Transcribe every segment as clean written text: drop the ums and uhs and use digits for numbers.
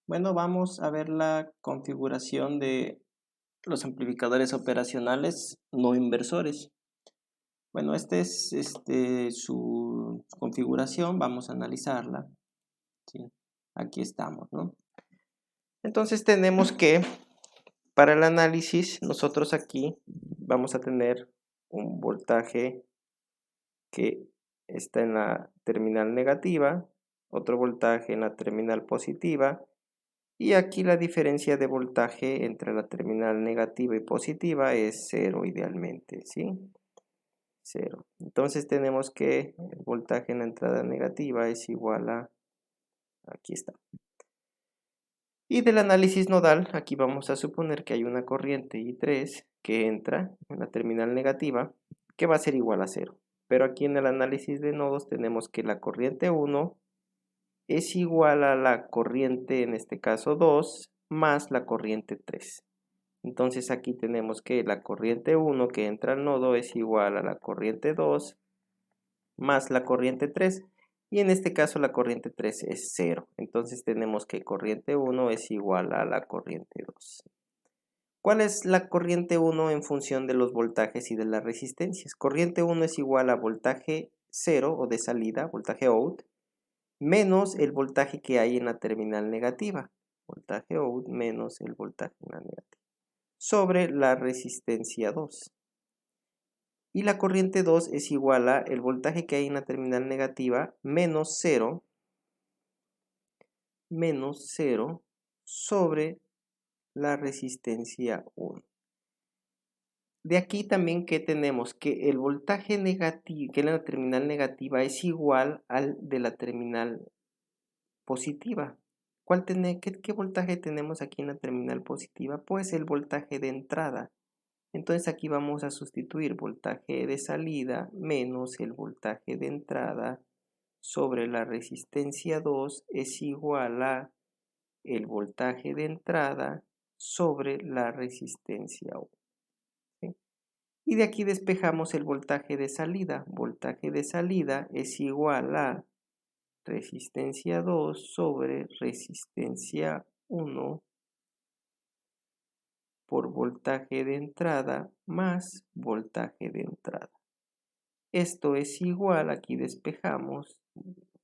Bueno, vamos a ver la configuración de los amplificadores operacionales no inversores. Bueno, esta es su configuración, vamos a analizarla. ¿Sí? Aquí estamos, ¿no? Entonces tenemos que, para el análisis, nosotros aquí vamos a tener un voltaje que está en la terminal negativa, otro voltaje en la terminal positiva, y aquí la diferencia de voltaje entre la terminal negativa y positiva es 0 idealmente, ¿sí? 0. Entonces tenemos que el voltaje en la entrada negativa es igual a, aquí está. Y del análisis nodal, aquí vamos a suponer que hay una corriente I3 que entra en la terminal negativa, que va a ser igual a 0. Pero aquí en el análisis de nodos tenemos que la corriente 1 es igual a la corriente, en este caso 2, más la corriente 3. Entonces aquí tenemos que la corriente 1 que entra al nodo es igual a la corriente 2 más la corriente 3. Y en este caso la corriente 3 es 0. Entonces tenemos que corriente 1 es igual a la corriente 2. ¿Cuál es la corriente 1 en función de los voltajes y de las resistencias? Corriente 1 es igual a voltaje 0 o de salida, voltaje out, menos el voltaje que hay en la terminal negativa. Voltaje out menos el voltaje en la negativa. Sobre la resistencia 2. Y la corriente 2 es igual a el voltaje que hay en la terminal negativa menos 0 sobre la resistencia 1. De aquí también que tenemos que el voltaje negativo, que en la terminal negativa es igual al de la terminal positiva. ¿Qué voltaje tenemos aquí en la terminal positiva? Pues el voltaje de entrada. Entonces aquí vamos a sustituir voltaje de salida menos el voltaje de entrada sobre la resistencia 2 es igual a el voltaje de entrada sobre la resistencia 1. ¿Sí? Y de aquí despejamos el voltaje de salida. Voltaje de salida es igual a resistencia 2 sobre resistencia 1 por voltaje de entrada más voltaje de entrada. Esto es igual, aquí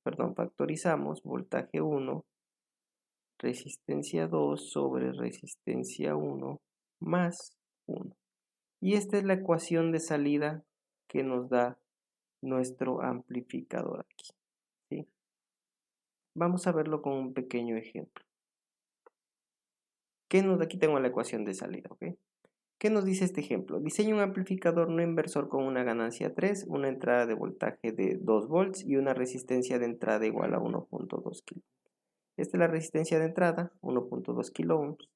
factorizamos voltaje 1, resistencia 2 sobre resistencia 1 más 1. Y esta es la ecuación de salida que nos da nuestro amplificador aquí. ¿Sí? Vamos a verlo con un pequeño ejemplo. Aquí tengo la ecuación de salida, ¿ok? ¿Qué nos dice este ejemplo? Diseña un amplificador no inversor con una ganancia 3, una entrada de voltaje de 2 volts y una resistencia de entrada igual a 1.2 kilo. Esta es la resistencia de entrada, 1.2 kilo ohms.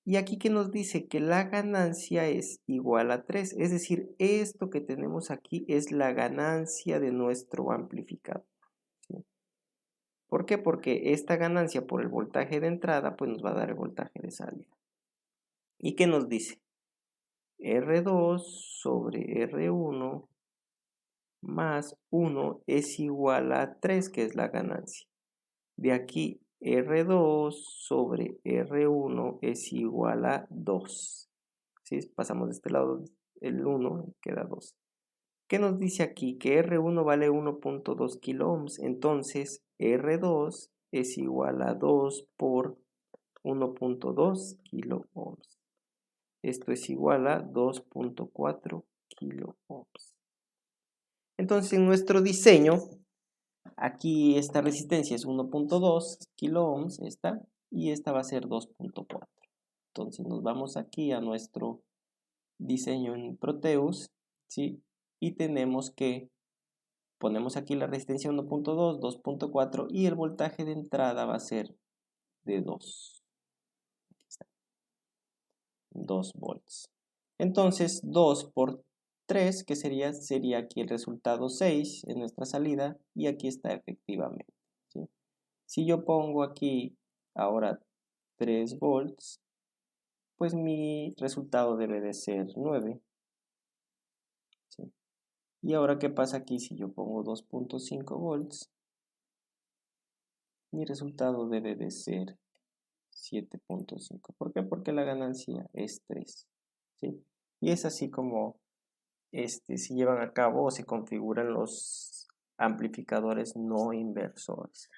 Y aquí que nos dice que la ganancia es igual a 3, es decir, esto que tenemos aquí es la ganancia de nuestro amplificador. ¿Sí? ¿Por qué? Porque esta ganancia por el voltaje de entrada pues nos va a dar el voltaje de salida. ¿Y qué nos dice? R2 sobre R1 más 1 es igual a 3, que es la ganancia. De aquí R2 sobre R1 es igual a 2. ¿Sí? Pasamos de este lado el 1, queda 2. ¿Qué nos dice aquí? Que R1 vale 1.2 kilo ohms. Entonces R2 es igual a 2 por 1.2 kilo ohms. Esto es igual a 2.4 kilo ohms. Entonces en nuestro diseño, aquí esta resistencia es 1.2 kilo ohms, y esta va a ser 2.4. Entonces nos vamos aquí a nuestro diseño en Proteus, ¿sí? Y ponemos aquí la resistencia 1.2, 2.4 y el voltaje de entrada va a ser de 2. Aquí está, 2 volts. Entonces 2 por 3, que sería aquí el resultado 6 en nuestra salida, y aquí está efectivamente. ¿Sí? Si yo pongo aquí ahora 3 volts, pues mi resultado debe de ser 9. ¿Sí? Y ahora, ¿qué pasa aquí? Si yo pongo 2.5 volts, mi resultado debe de ser 7.5. ¿Por qué? Porque la ganancia es 3. ¿Sí? Y es así como se llevan a cabo o se configuran los amplificadores no inversores.